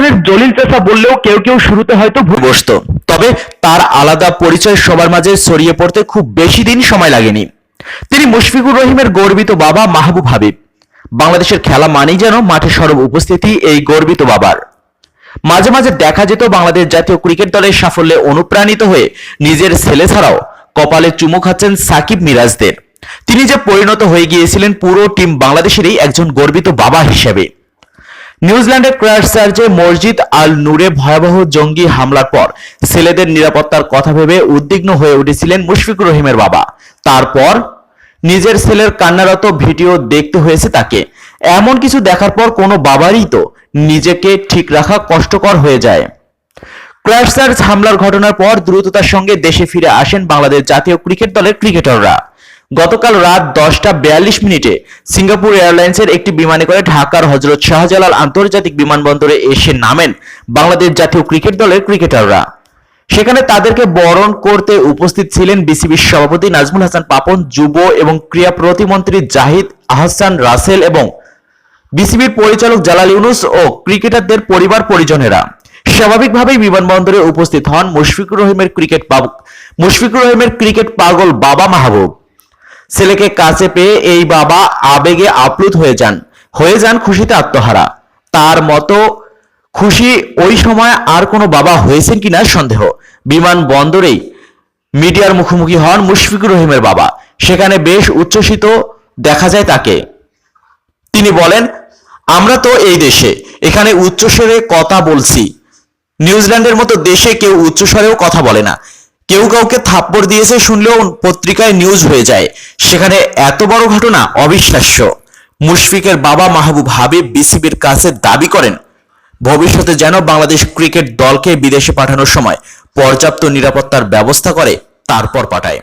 হাসানের জলিল চাচা বললেও কেউ কেউ শুরুতে হয়তো ভুল বসত, তবে তার আলাদা পরিচয় সবার মাঝে ছড়িয়ে পড়তে খুব বেশি দিন সময় লাগেনি। তিনি মুশফিকুর রহিমের গর্বিত বাবা মাহবুব হাবিব। বাংলাদেশের খেলা মানেই যেন মাঠে সরব উপস্থিতি এই গর্বিত বাবার। মাঝে মাঝে দেখা যেত বাংলাদেশ জাতীয় ক্রিকেট দলের সাফল্যে অনুপ্রাণিত হয়ে নিজের ছেলে ছাড়াও কপালে চুমু খাচ্ছেন সাকিব মিরাজদের। তিনি যে পরিণত হয়ে গিয়েছিলেন পুরো টিম বাংলাদেশেরই একজন গর্বিত বাবা হিসেবে। নিউজিল্যান্ডের ক্রাইস্টচার্চে মসজিদ আল নূরে ভয়াবহ জঙ্গি হামলার পর ছেলেদের নিরাপত্তার কথা ভেবে উদ্বিগ্ন হয়ে উঠেছিলেন মুশফিকুর রহিমের বাবা। তারপর নিজের ছেলের কান্নারত ভিডিও দেখতে হয়েছে তাকে। এমন কিছু দেখার পর কোনো বাবারই তো নিজেকে ঠিক রাখা কষ্টকর হয়ে যায়। ক্রাইস্টচার্চ হামলার ঘটনার পর দ্রুততার সঙ্গে দেশে ফিরে আসেন বাংলাদেশ জাতীয় ক্রিকেট দলের ক্রিকেটাররা। গতকাল রাত 10:42 সিঙ্গাপুর এয়ারলাইন্সের একটি বিমানে করে ঢাকার হযরত শাহজালাল আন্তর্জাতিক বিমানবন্দরে এসে নামেন বাংলাদেশ জাতীয় ক্রিকেট দলের ক্রিকেটাররা। সেখানে তাদেরকে বরণ করতে উপস্থিত ছিলেন বিসিবির সভাপতি নাজমুল হাসান পাপন, যুব এবং ক্রীড়া প্রতিমন্ত্রী জাহিদ আহসান রাসেল এবং বিসিবির পরিচালক জালাল ইউনুস ও ক্রিকেটারদের পরিবার পরিজনেরা। স্বাভাবিকভাবেই বিমানবন্দরে উপস্থিত হন মুশফিকুর রহিমের ক্রিকেট পাগল বাবা মাহবুব। ছেলেকে কাছে পেয়ে এই বাবা আবেগে আপ্লুত হয়ে যান খুশিতে আত্মহারা। তার মতো খুশি ওই সময় আর কোনো বাবা হয়েছেন কিনা সন্দেহ। বিমানবন্দরেই মিডিয়ার মুখোমুখি হন মুশফিকুর রহিমের বাবা। সেখানে বেশ উচ্ছ্বসিত দেখা যায় তাকে। তিনি বলেন, আমরা তো এই দেশে, এখানে উচ্চস্বরে কথা বলছি। নিউজিল্যান্ডের মতো দেশে কেউ উচ্চস্বরেও কথা বলে না। কেউ কাউকে থাপ্পড় দিয়েছে শুনলেও পত্রিকায় নিউজ হয়ে যায়। সেখানে এত বড় ঘটনা অবিশ্বাস্য। মুশফিকের বাবা মাহবুব হাবিব বিসিবির কাছে দাবি করেন, ভবিষ্যতে যেন বাংলাদেশ ক্রিকেট দলকে বিদেশে পাঠানোর সময় পর্যাপ্ত নিরাপত্তার ব্যবস্থা করে তারপর পাঠায়।